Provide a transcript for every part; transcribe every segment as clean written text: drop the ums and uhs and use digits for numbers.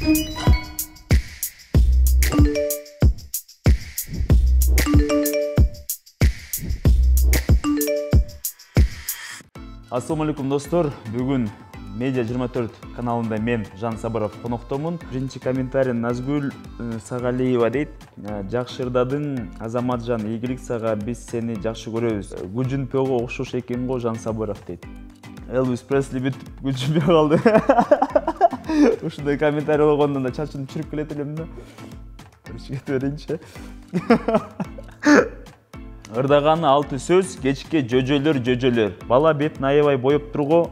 Assalamu алейкум достор. Бүгін Медиа 24 каналында мен Жан Сабыров коноктомун. Биринчи комментарий Назгүл Сагалиева дейт. Жакшы ырдадың, Азаматжан, ийгилик сага, биз сени жакшы көрөбүз. Гүжүнпөгө окшош экен го Жан Сабыров дейт. Элвис Пресли бүтүп гүжүнпөй калды. Ушундай комментарий болгондо да чачым чүрүп келет элем да. Кете берейинчи. Ырдаганы 6 сөз, кечке жөжөлөр. Бала бетин аябай боеп турго.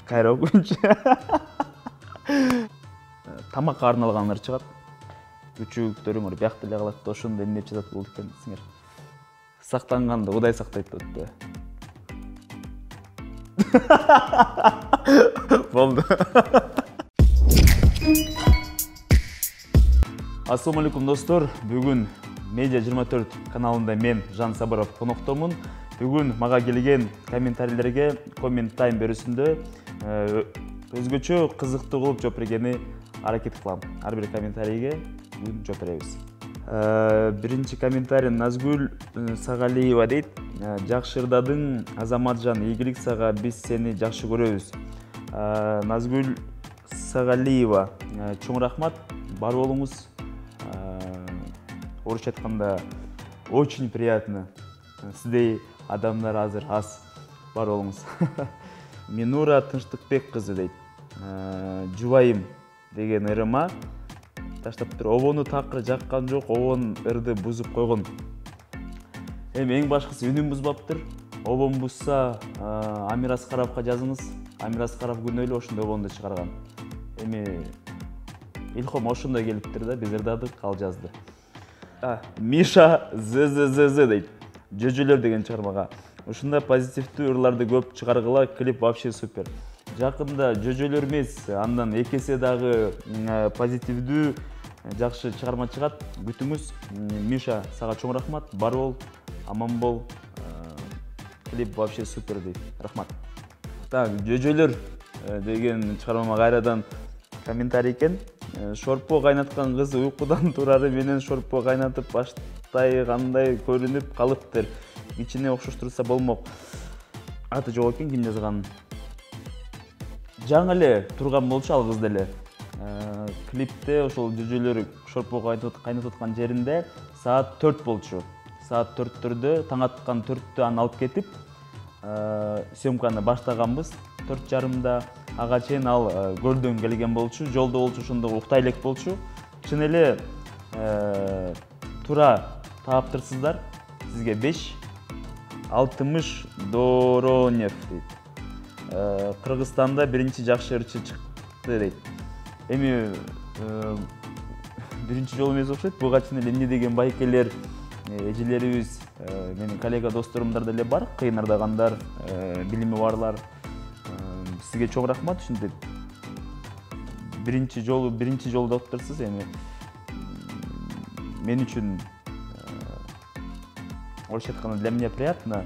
Кайра окуйчу. Тамакка арналган ыр чыгат. Күчүктөрүң биякта эле калат да, ошондо эмне жазат болду экен сиңер. Сактанганды Кудай сактайт депти. Болду. Ассаламу алейкум достор. Бүгүн Медиа 24 каналында мен Жан Сабыров коноктомун. Бүгүн мага келген комментарийлерге коммент тайм берүүсүндө өзгөчө кызыктуу кылып жооп бергени аракет кылам. Ар бир комментарийге бүгүн жооп беребиз. Биринчи комментарий Назгүл Сагалиева дейт. Жакшы ырдадың, Азаматжан, ийгилик сага, биз сени жакшы көрөбүз. Назгүл Сагалиева, чоң рахмат, бар болуңуз. Орысча айтканда очень приятно. Сиздей адамдар азыр аз, бар болуңуз. Минура Тынчтыкбек кызы дейт. Жубайым деген ырыма таштап тур. Обону такыр жаккан жок, обон ырды бузуп койгон. Эми эң башкысы үнүм бузбаптыр. Обон бузса Амир Аскаровго жазыңыз. Амир Аскаров күнөөлүү ошондой обонду чыгарган. Эми илхом ошондой келиптир да, биз ырдадык, ал жазды. Миша ЗЗЗ дейт. Жөжөлөр деген чыгармага. Ушундай позитивдүү ырларды көп чыгаргыла, клип вообще супер. Жакында жөжөлөр эмес, андан экесе дагы позитивдүү жакшы чыгарма чыгат. Күтүңүз. Миша, сага чоң рахмат. Бар бол, аман бол. Клип вообще супер дейт. Рахмат. Так, жөжөлөр деген чыгармага кайрадан комментарий экен. Шорпо кайнаткан кыз уйкудан турары менен шорпо кайнатып баштайгандай көрүнүп калыптыр. Ичине окшоштурса болмок. Аты жок экен, ким жазганын. Жаңы эле турган болчу ал кыз деле. Клипте ошол жөжөлөр шорпо кайнатып аткан жеринде саат 4 болчу. Саат 4-төрдө, таң аткан 4-тө аны алып кетип, съемканы баштаганбыз. 4:30-да ага чейин ал көлдөн келген болчу, жолдо болчу, ошондо уктай элек болчу. Чын эле тура тааптырсыздар. Сизге 5. Алтымыш Доронев дейт. Кыргызстанда биринчи жакшы ырчы чыкты дейт. Эми биринчи жолу эмес окшойт. Буга чын эле эмне деген байкелер, эжелерибиз, менин коллега досторумдар деле бар, кыйын ырдагандар, билими барлар. Сизге чоң рахмат, ушинтип биринчи жолу деп турсуз. Эми мен үчүн орусча айтканда для меня приятно,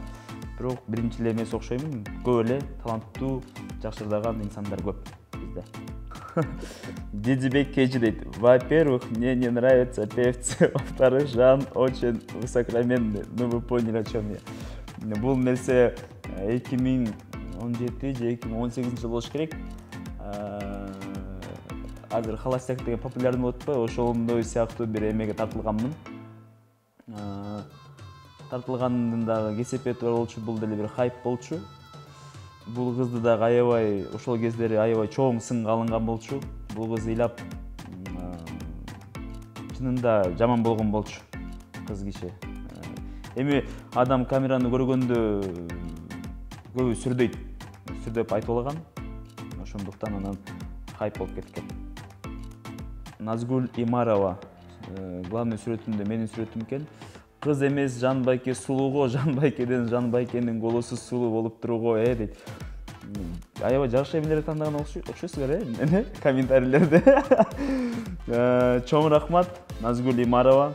бирок биринчи эле эмес окшоймун. Көп эле таланттуу, жакшы ырдаган инсандар көп бизде. Дидибек Кежи дейт. Во-первых, мне не нравятся певцы. Во-вторых, Жан очень высокоменный. Ну, вы поняли, о чем я. Бул нерсе 2017 же 2018 жыл болуш керек. Азыр Холостяк деген популярный болуп атпайбы, ошондой сыяктуу бир эмеге тартылганмын. Тартылгандын дагы кесепети бар болчу, бул деле бир хайп болчу. Бул кызды дагы аябай ошол кездери аябай чоң сынга алынган болчу. Бул кыз ыйлап чынында жаман болгон болчу кыз киши. Эми адам камераны көргөндө көбү сүрдөп айтып алаган. Ошондуктан анан хайп болуп кеткен. Назгүл Имарова, главный сүрөтүндө менин сүрөтүм экен. Кыз эмес Жан Байке сулууго, Жан Байкеден Жан Байкенин голосу сулуу болуп турго, дейт. Аябай жакшы эмнелерди тандаган окшойсуңар, комментарийлерде. Чоң рахмат, Назгүл Имарова.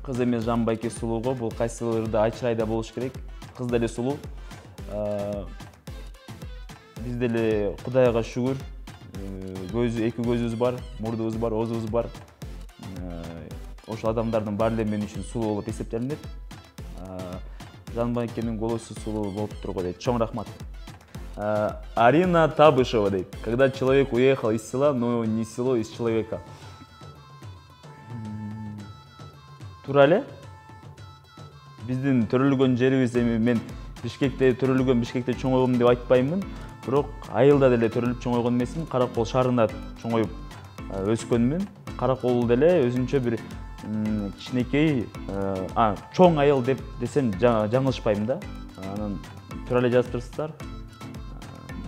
Кыз эмес Жан Байке сулууго, бул кайсыл ырда Айчырайда болуш керек. Кыз деле сулуу. биз деле Кудайга шүгүр, эки көзүбүз бар, мурдубуз бар, оозубуз бар. Ошол адамдардын баары эле мен үчүн сулуу болуп эсептелинет. Жанбайкенин голосу сулуу болуп турго дейт. Чоң рахмат. Арина Табышева дейт. Когда человек уехал из села, но не село из человека. Туура эле. Биздин төрөлгөн жерибиз, эми мен Бишкекте төрөлгөн, Бишкекте чоңойгом деп айтпаймын. Бирок айылда деле төрөлүп чоңойгон эмесмин. Каракол шаарында чоңоюп өскөнмүн. Каракол деле өзүнчө бир кичинекей, чоң айыл деп десем жаңылышпайм да. Анан туура эле жазып турсуздар.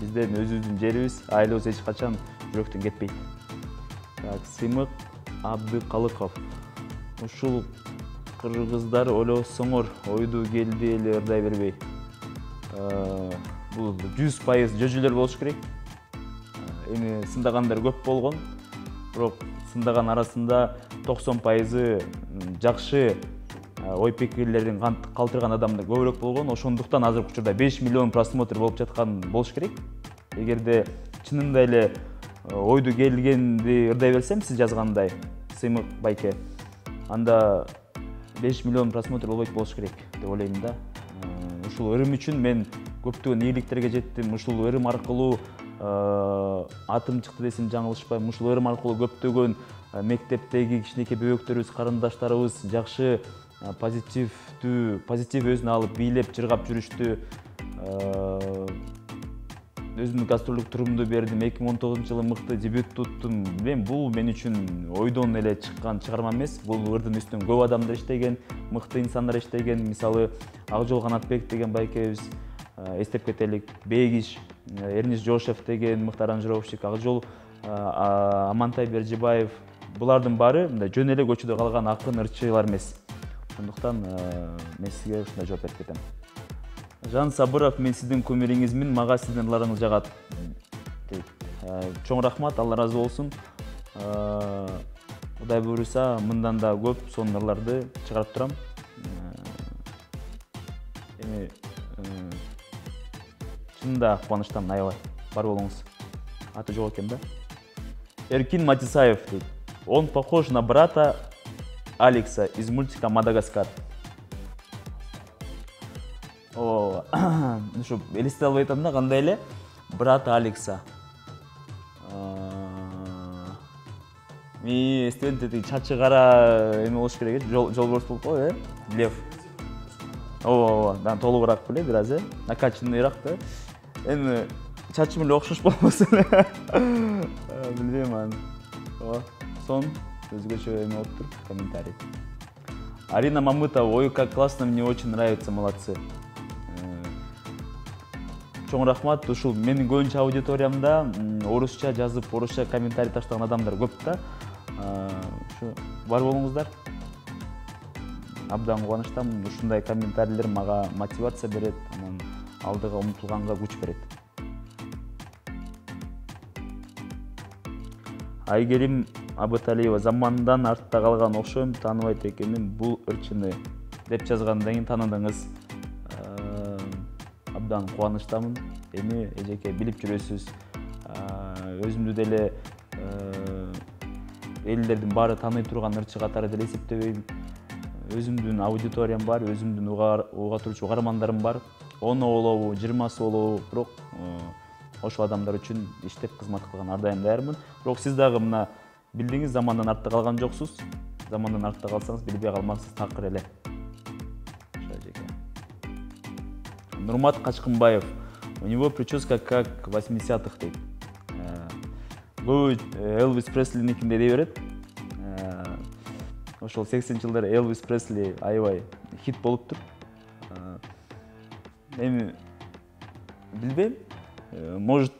Бизден өзүбүздүн жерибиз, айылыбыз эч качан жүрөктөн кетпейт. Так, Сыймык Абдыкалыков. Ушул кыргыздар ойлосоңор ойду келди эле ырдай бербей. Бул 100% жөжөлөр болуш керек. Эми сындагандар көп болгон. Бирок сындаган арасында 90% жакшы ой пикирлерин калтырган адамдар көбүрөөк болгон. Ошондуктан азыркы учурда 5 миллион просмотр болуп жаткан болуш керек. Эгерде чынында эле ойду келгенди ырдай берсем, сиз жазгандай, Сыймык байке, анда 5 миллион просмотр болбойт болуш керек деп ойлойм да. Ушул ырым үчүн мен көптөгөн ийгиликтерге жеттим. Ушул ырым аркылуу атым чыкты десем жаңылышпайм. Ушул ырым аркылуу көптөгөн мектептеги кичинекей бөбөктөрүбүз, карындаштарыбыз жакшы позитив өзүнө алып бийлеп, чыргап жүрүштү. Өзүмдүн гастролдук турумду бердим. 2019-жылы мыкты дебют туттум. Бул мен үчүн ойдон эле чыккан чыгарма эмес. Бул ырдын үстүнөн көп адамдар иштеген, мыкты инсандар иштеген. Мисалы, Акжол Канатбек деген байкебиз, эстеп кетелик, Бегиш, Эрнис Жошев деген мыкты аранжировщик, Акжол Амантай Бержибаев. Булардын баары жөн эле көчөдө калган акын, ырчылар эмес. Ошондуктан мен сизге ушундай жооп берип кетем. Жан Сабыров, мен сиздин кумириңизмин, мага сиздин ырларыңыз жагат. Чоң рахмат, Алла разы болсун. Кудай буйруса, мындан да көп сонун ырларды чыгарып турам. Эми чынында кубанычтамын, аябай. Бар болуңуз. Аты жок экен да. Эркин Матисаев дейт. Он похож на брата Алекса из мультика «Мадагаскар». Ушу элестете албай атам да, кандай эле брата Алекса. Студенттин чачы кара эме болуш керек, жолборс болуп кой, Лев. Ооба, толугураак беле бир аз, накачанныйраак да. Эми чачым эле окшош болбосо эле. Билбейм аны. Сон өзгөчө эме болуп тур, комментарий. Арина Мамытова, ой, как классно, мне очень нравится, молодцы. Чоң рахмат. Ушул менин көбүнчө аудиториямда орусча жазып, орусча комментарий таштаган адамдар көп да. Ушу бар болуңуздар. Абдан кубанычтамын. Ушундай комментарийлер мага мотивация берет, анан алдыга умтулганга күч берет. Айгерим Абыталиева, замандан артта калган окшойм, тааныбайт экенмин бул ырчыны деп жазгандан кийин тааныдыңыз. Абдан кубанычтамын. Эми эжеке билип жүрөсүз. Өзүмдү деле элдердин баары тааный турган ырчы катары деле эсептебейм. Өзүмдүн аудиториям бар, өзүмдүн уга турчу угармандарым бар. 10 болобу, 20 болобу, бирок ошол адамдар үчүн иштеп кызмат кылган ар дайым даярмын. Бирок сиз дагы мына билдиңиз, замандан артта калган жоксуз. Замандан артта калсаңыз билбей калмаксыз, такыр эле. Нурмат Качкынбаев. У него прическа как 80-х дейт. Көбү Элвис Преслиникинде дей берет. Ошол 80-жылдары Элвис Пресли аябай хит болуптур. Эми билбейм. Может,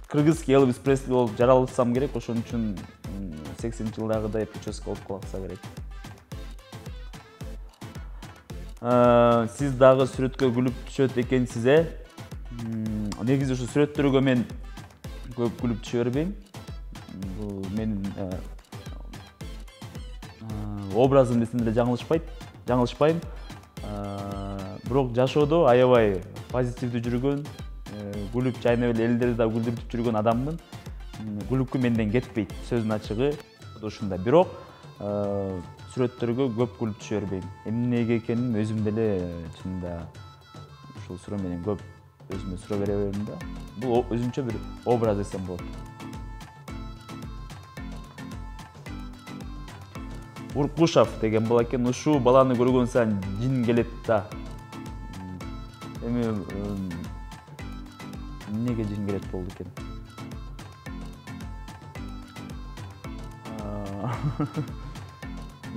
кыргызский Элвис Пресли болуп жаралсам керек, ошон үчүн 80-жылдагыдай прическа болуп калса керек. Сиз дагы сүрөткө күлүп түшөт экенсиз, Негизи ушу сүрөттөргө мен көп күлүп түшө бербейм. Бул менин образым десем деле жаңылышпайм. Бирок жашоодо аябай позитивдүү жүргөн, күлүп жайнап эле элдерди да күлдүртүп жүргөн адаммын. Күлүпкү менден кетпейт, сөздүн ачыгы ушунда. Бирок сүрөттөргө көп күлүп түшө бербейм. Эмнеге экенин өзүм деле чынында ушул суроо менен көп өзүмө суроо бере берем да. Бул өзүнчө бир образ десем болот. Уркушев деген бала экен. Ушул баланы көргөн сайын жин келет да. Эми эмнеге жин келет болду экен?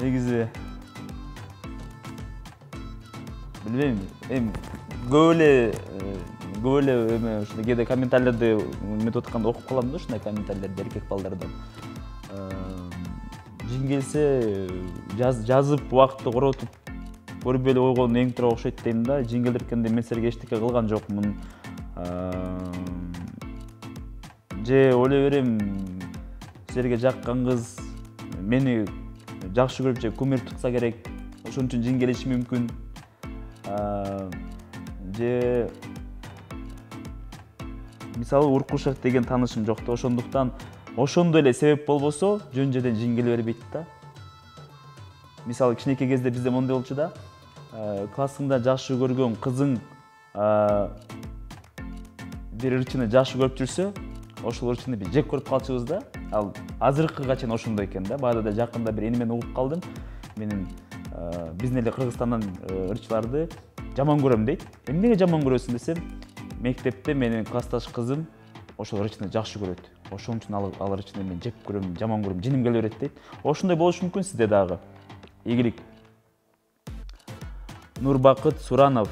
Негизи билбейм. Эми көп эле эме ушундай кээде комментарийлерди метип атканда окуп калам да, ушундай комментарийлерди эркек балдардан. Жин келсе жазып убакытты коротуп көрбөй эле койгон эң туура окшойт дейм да. Жин келер экен деп мен силерге эчтеке кылган жокмун. Же ойлой берем, силерге жаккан кыз мени жакшы көрүп же кумир тутса керек, ошон үчүн жин келиши мүмкүн. Же мисалы Уркушев деген таанышым жок да, ошондуктан ошондой эле себеп болбосо жөн жерден жин келе бербейт да. Мисалы кичинекей кезде бизде мондой болчу да, классыңда жакшы көргөн кызың бир ырчыны жакшы көрүп жүрсө, ошол ырчыны биз жек көрүп калчубуз да. Ал азыркыга чейин ошондой экен да. Баада да жакында бир энемен угуп калдым. Менин биздин эле Кыргызстандан ырчыларды жаман көрөм дейт. Эмнеге жаман көрөсүң десем, мектепте менин классташ кызым ошол ырчыны жакшы көрөт. Ошон үчүн ал ырчыны мен жек көрөм, жаман көрөм, жиним келе берет дейт. Ошондой болушу мүмкүн сизде дагы. Ийгилик. Нурбакыт Суранов.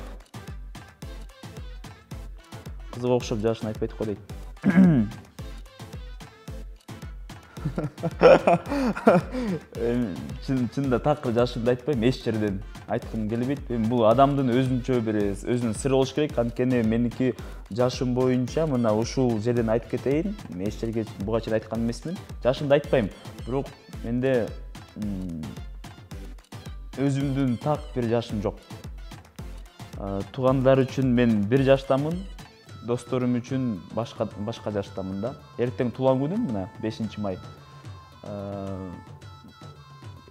Кызга окшоп жашын айтпайт го дейт. Чынында такыр жашымды айтпайм, эч жерден айткым келбейт. Бул адамдын өзүнчө бир өзүнүн сыры болуш керек. Анткени меники жашым боюнча мына ушул жерден айтып кетейин. Эч жерге буга чейин айткан эмесмин. Жашымды айтпайм. Бирок менде өзүмдүн так бир жашым жок. Туугандар үчүн мен бир жаштамын. Досторум үчүн башка жаштамын да. Эртең туулган күнүм мына 5 май.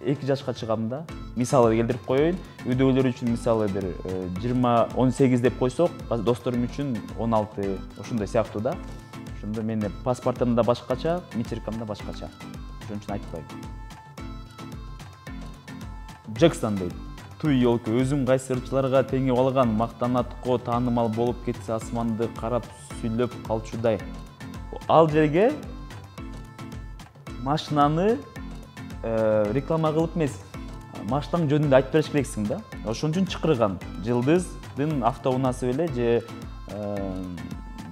2 жашка чыгам да. Мисалы келтирип коеюн. Үйдөгүлөр үчүн мисалы бир 18 деп койсок, досторум үчүн 16 ошондой сыяктуу да. Ошондо менин паспортум да башкача, мичеркам да башкача. Ошон үчүн айтпайм. Джексон дейт. Туй ёлку, өзүм кайсы ырчыларга теңип алган, мактанатко таанымал болуп кетсе асманды карап сүйлөп калчудай. Ал жерге машинаны реклама кылып эмес, машинаң жөнүндө айтып бериш керексиң да. Ошон үчүн чакырган. Жылдыздын автоунасы беле же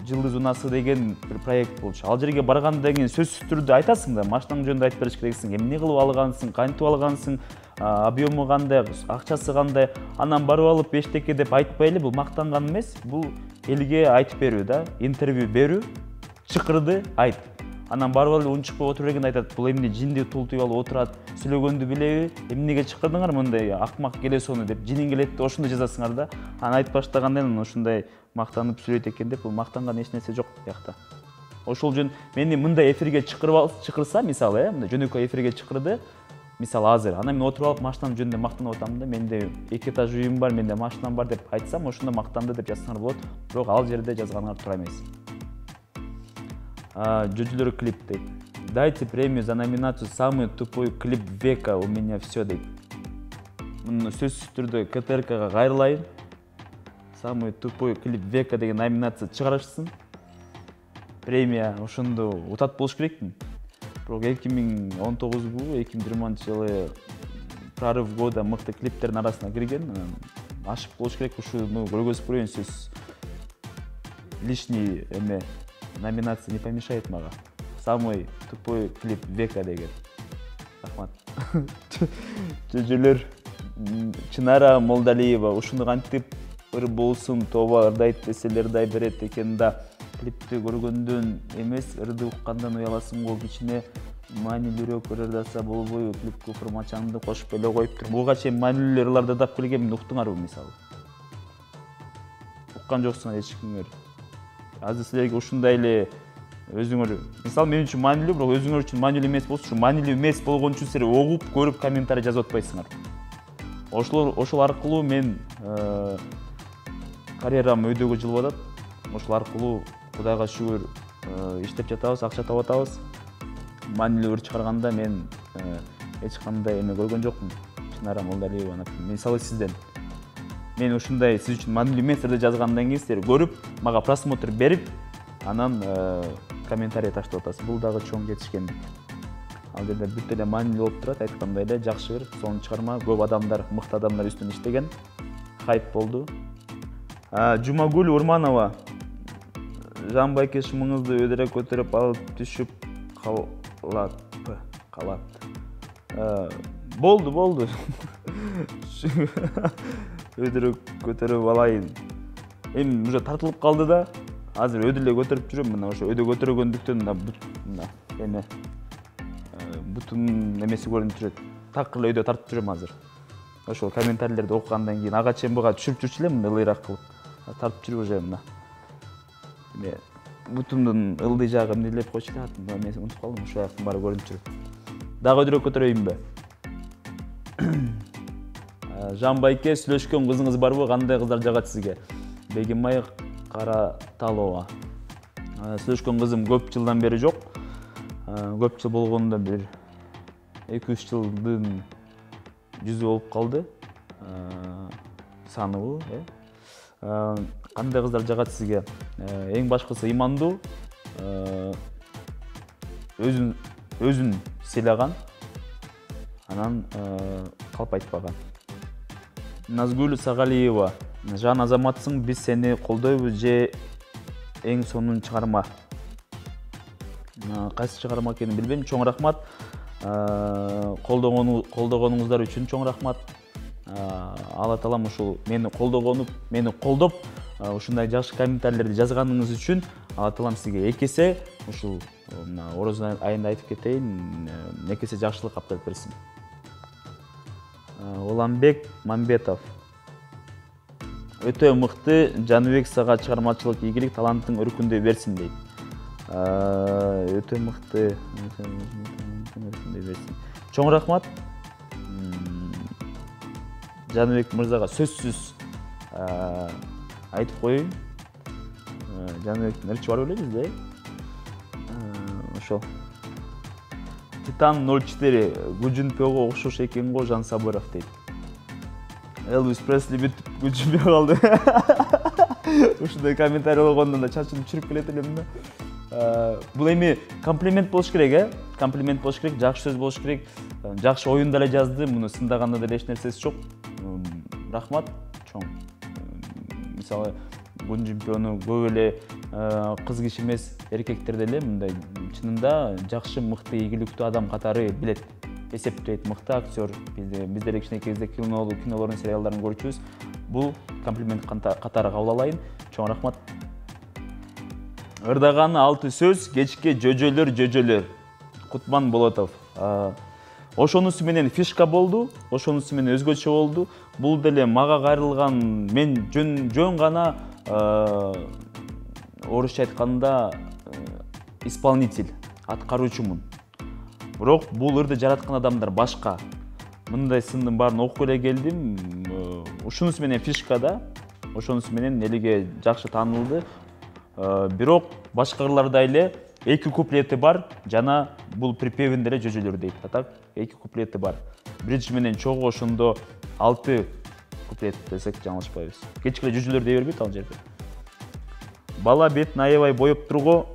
жылдыз унасы деген бир проект болчу. Ал жерге баргандан кийин сөзсүз түрдө айтасың да, машинаң жөнүндө айтып бериш керексиң. Эмне кылып алгансың, кантип алгансың, объему кандай, акчасы кандай. Анан барып алып эчтеке деп айтпай эле, бул мактанган эмес, бул элге айтып берүү да, интервью берүү, чакырды, айт. Анан барып алып унчукпай отура бергенде айтат, бул эмне жинди тултуйп алып отурат, сүйлөгөндү билеби, эмнеге чакырдыңар мындай акмак келесону деп, жинин келет деп ошондой жазасыңар да. Анан айтып баштаганда ушундай мактанып сүйлөйт экен деп, бул мактанган эч нерсе жок биякта. Ошол үчүн мени мындай эфирге чакырса, мисалы, мындай жөнөкөй эфирге чакырды, мисалы азыр, анан мен отуруп алып машинам жөнүндө мактанып атам да, менде 2 этаж үйүм бар, менде машинам бар деп айтсам, ошондо мактанды деп жазсаңар болот, бирок ал жерде жазганыңар туура эмес. Жөжөлөр клип дейт. Дайте премию за номинацию «Самый тупой клип века, у меня все» дейт. Муну сөзсүз түрдө КТРКга кайрылайын. «Самый тупой клип века» деген номинация чыгарышсын. Премия ошондо утат болуш керекмин. Бирок 2019-бу, 2020-жылы прорыв года мыкты клиптердин арасына кирген. Ашык болуш керек, ушуну көргөзүп көрөйүн сөзсүз. Лишний эме номинация не помешает мага. Самый тупой клип века деген. Рахмат. Жөжөлөр Чынара Молдалиева ушуну кантип ыр болсун тоба ырдайт деселер ырдай берет экен да. Клипти көргөндөн эмес, ырды уккандан уяласың го, кичине маанилүүрөөк ырдаса болбойбу, клипке формачаңды кошуп эле коюптур. Буга чейин маанилүү ырларды ырдап келгенмин, уктуңарбы мисалы? Уккан жоксуңар эч кимдер. азыр силерге ушундай эле өзүңөр мисалы мен үчүн маанилүү, бирок өзүңөр үчүн маанилүү эмес болсо, ушу маанилүү эмес болгон үчүн силер угуп, көрүп комментарий жазып атпайсыңар. Ошол аркылуу мен карьерам өйдөгө жылып атат. Ошол аркылуу Кудайга шүгүр иштеп жатабыз, акча таап атабыз. Маанилүү өр чыгарганда мен эч кандай эме көргөн жокмун. Чынара Молдалиева, мисалы сизден. Мен ушундай сиз үчүн маанилүү эместерди жазгандан кийин силер көрүп, мага просмотр берип, анан комментарий таштап атасыз. Бул дагы чоң жетишкендик. Ал жерде бүт эле маанилүү болуп турат, айткандай эле жакшы бир сонун чыгарма, көп адамдар, мыкты адамдар үстүнөн иштеген. Хайп болду. Жумагүл Урманова. Жамбайке шымыңызды өдөрөк көтөрүп алып түшүп калат. Болду. Өдөрөк көтөрүп алайын. Эми уже тартылып калды да. Азыр өдө эле көтөрүп жүрөм. Мына ошо өдө көтөргөндүктөн эме бутум эмеси көрүнүп жүрөт. Такыр эле өдө тартып жүрөм азыр. Ошол комментарийлерди окугандан кийин ага чейин буга түшүрүп жүрчү элем, мындай ылыйраак кылып. Тартып жүрүп уже мына. Эме бутумдун ылдый жагы эмнелеп койчу эле атын, мен унутуп калдым, ушул жактын баары көрүнүп жүрөт. Дагы өдөрөк көтөрөйүнбү? Жамбайке сүйлөшкөн кызыңыз барбы? Кандай кыздар жагат сизге? Бегимай Караталова. Сүйлөшкөн кызым көп жылдан бери жок. Көп жыл болгондо бир 2-3 жылдын жүзү болуп калды. Саны бул, Кандай кыздар жагат сизге? Эң башкысы ыймандуу, өзүн сыйлаган, анан калп айтпаган. Назгүл Сагалиева. Жан азаматсың, биз сени колдойбуз же эң сонун чыгарма? Кайсы чыгарма экенин билбейм. Чоң рахмат. Колдогонуңуздар үчүн чоң рахмат. Алла таалам ушул мени колдоп, ушундай жакшы комментарийлерди жазганыңыз үчүн Алла таалам сизге экесе ушул Ороз айында айтып кетейин, экесе жакшылык каптап берсин. Уланбек Мамбетов. Өтө мыкты, Жаныбек сага чыгармачылык ийгилик, талантың өркүндөй берсин дейт. Өтө мыкты, өркүндөй берсин. Чоң рахмат. Жаныбек мырзага сөзсүз айтып коеюн. Жаныбектин ырчы бар белебиз да. Ошол. Титан 04 Гужинпёго окшош экен го Жан Сабыров дейт. Элвис Пресли бүтүп Гужинпё калды. Ушундай комментарий болгондо да чачым чүрүп келет элем да. Бул эми комплимент болуш керек, комплимент болуш керек, жакшы сөз болуш керек. Жакшы оюн деле жазды, муну сындаганда деле эч нерсеси жок. Рахмат, чоң. Мисалы, Гужинпёну көп эле кыз киши эмес, эркектер деле мындай чынында жакшы, мыкты, ийгиликтүү адам катары билет. Эсептейт, мыкты актер. Биз деле кичинекейибизде кинолордун, сериалдарын көрчүбүз. Бул комплимент катары кабыл алайын. Чоң рахмат. Ырдаганы 6 сөз, кечке жөжөлөр. Кутман Болотов. Ошонусу менен фишка болду, ошонусу менен өзгөчө болду. Бул деле мага кайрылган, мен жөн гана орусча айтканда исполнитель, аткаруучумун. Бирок бул ырды жараткан адамдар башка. Мындай сындын баарын окуп эле келдим. Ушунусу менен фишка да, ошонусу менен элиге жакшы таанылды. Бирок башкаларда эле 2 куплети бар, жана бул припевинде эле жөжөлөр дейт. Так, 2 куплети бар. Бридж менен чогуу ошондо 6 куплет десек жаңылышпайбыз. Кечке эле жөжөлөр дей бербейт ал жерде. Бала бетин аябай боеп турго.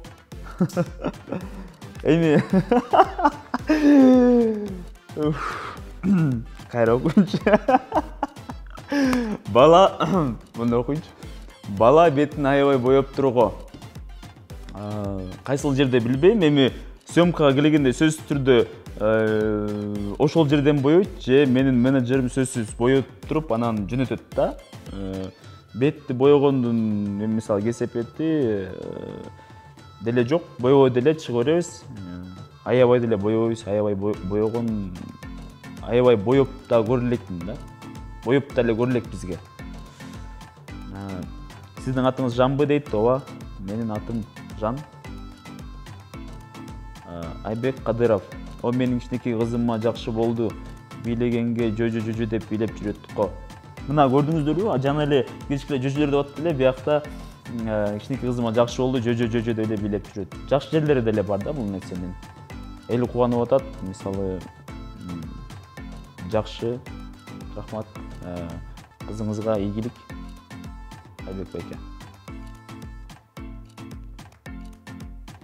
Эми кайра окуйчу. Бала мындай окуйчу. Бала бетин аябай боеп турго. Кайсыл жерде билбейм, эми съемкага келгенде сөзсүз түрдө ошол жерден боёйт же менин менеджерим сөзсүз боеп туруп анан жөнөтөт да. Бетти боёгондун мисалы кесепети деле жок, боебой деле чыга беребиз. Аябай деле боебойбуз, аябай боёгон, аябай боеп да көрө элекмин да. Боеп деле көрө элек бизге. Сиздин атыңыз Жамбы дейт, ооба. Менин атым Жан. Айбек Кадыров. О менин кичинекей кызыма жакшы болду. Бийлегенге жөжө деп бийлеп жүрөттүк го. Мына көрдүңүздөрбү? Жана эле кичкеле жөжөлөр деп атты эле, биякта кичинекей кызыма жакшы болду, жөжө деп эле бийлеп жүрөт. Жакшы жерлери деле бар да бул нерсенин. Эл кубанып атат, мисалы жакшы. Рахмат. Кызыңызга ийгилик. Айбек байке.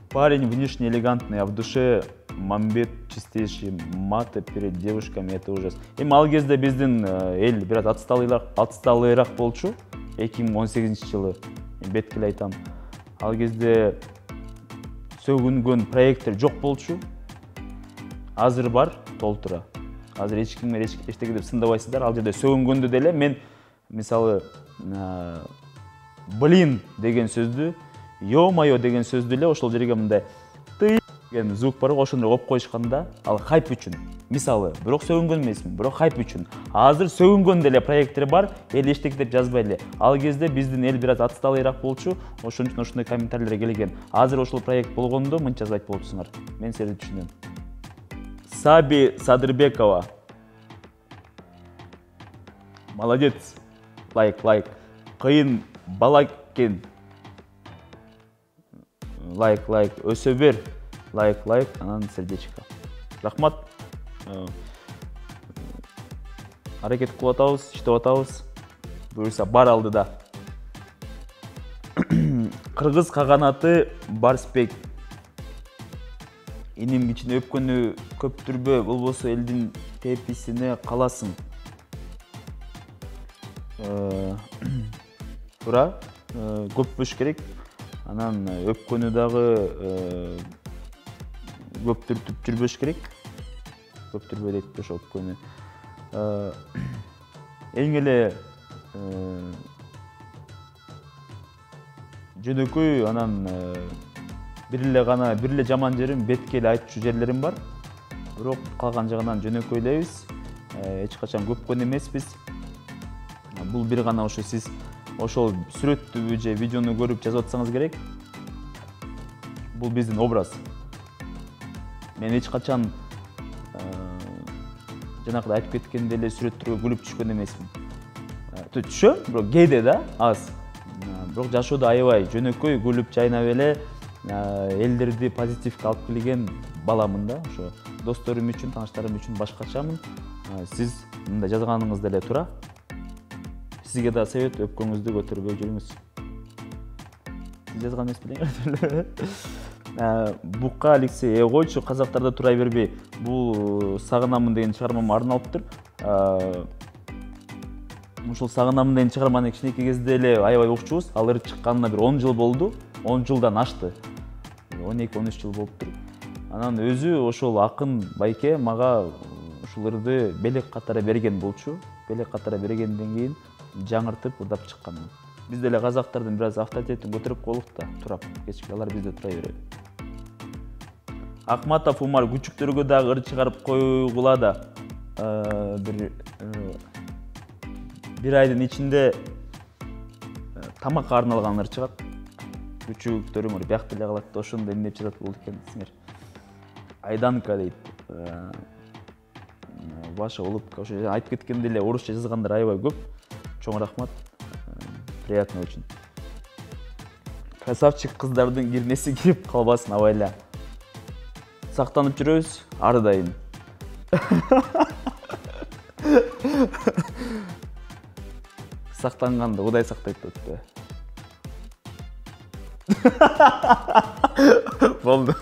Парень внешне элегантный, а в душе мамбет чистейший, маты перед девушками — это ужас. Эми ал кезде биздин эл бир аз отсталыйраак болчу. 2018-жылы беткеле айтам. Ал кезде сөгүнгөн проекттер жок болчу. Азыр бар толтура. Азыр эчкимге эчтеке деп сындабайсыздар. Ал жерде сөгүнгөндө деле мен мисалы блин деген сөздү, ё-моё деген сөздү эле ошол жерге мындай ты деген звук бар, ошондой коюп коюшканда, ал хайп үчүн. Мисалы, бирок сөгүнгөн эмесмин, бирок хайп үчүн. Азыр сөгүнгөн деле проекттер бар, эл эчтеке деп жазбай эле. Ал кезде биздин эл бир аз отсталыйраак болчу, ошон үчүн ошондой комментарийлер келген. Азыр ошол проект болгондо мынча жазбайт болупсуңар. Мен силерди түшүнөм. Саби Садырбекова. Молодец. Лайк. Кыйын бала экен. Лайк. Өсө бер. Лайк. Анан сердечко. Рахмат. Аракет кылып атабыз, иштеп атабыз. Буюрса бар алдыда. Кыргыз каганаты Барспек. Иним кичине өпкөнү көптүрбө, болбосо элдин теписине каласың. Туура, көп бөш керек. Анан өпкөнү дагы көп түртүп жүрбөш керек. Көп түрбөй дейт ошо өпкөнү. Эң эле жөнөкөй, анан бир эле жаман жерим, бетке эле айтчу жерлерим бар. Бирок калган жагынан жөнөкөй элебиз. Эч качан көпкөн эмеспиз. Бул бир гана ошо сиз ошол сүрөттү же видеону көрүп жазып атсаңыз керек. Бул биздин образ. Мен эч качан жанагыда айтып кеткендей эле сүрөттөргө күлүп түшкөн эмесмин. Түшөм, бирок кээде да аз. Бирок жашоодо аябай жөнөкөй күлүп жайнап эле элдерди позитивге алып келген баламын да. Ошо досторум үчүн, тааныштарым үчүн башкачамын. Сиз мындай жазганыңыз деле туура. Сизге да совет, өпкөңүздү көтөрбөй жүрүңүз. Сиз жазган эмес белең. Букка Алексей, койчу, казактарда тура бербей. Бул сагынамын деген чыгармама арналыптыр. Ушул сагынамын деген чыгарманы кичинекей кезде эле аябай укчубуз. Ал чыкканына бир 10 жыл болду. 10 жылдан ашты. 12-13 жыл болуптур. Анан өзү ошол акын байке мага ушуларды белек катары берген болчу. Белек катары бергенден кийин жаңыртып ырдап чыккан. Биз деле казактардын бир аз авторитетин көтөрүп коелук да, турап. Кечке алар бизде тура берет. Акматов Умар, күчүктөргө дагы ыр чыгарып койгула да. Бир айдын ичинде тамакка арналган ыр чыгат. Күчүктөрүм биякта эле калат да, ошондо эмне чыгат болду экен десиңер. Айданка дейт. Ваша улыбка. Ошо айтып кеткендей эле орусча жазгандар аябай көп. Чоң рахмат. Приятно очень. Красавчик кыздардын кирмеси кирип калбасын абайла. Сактанып жүрөбүз ар дайым. Сактанганды Кудай сактайт депти. Болду.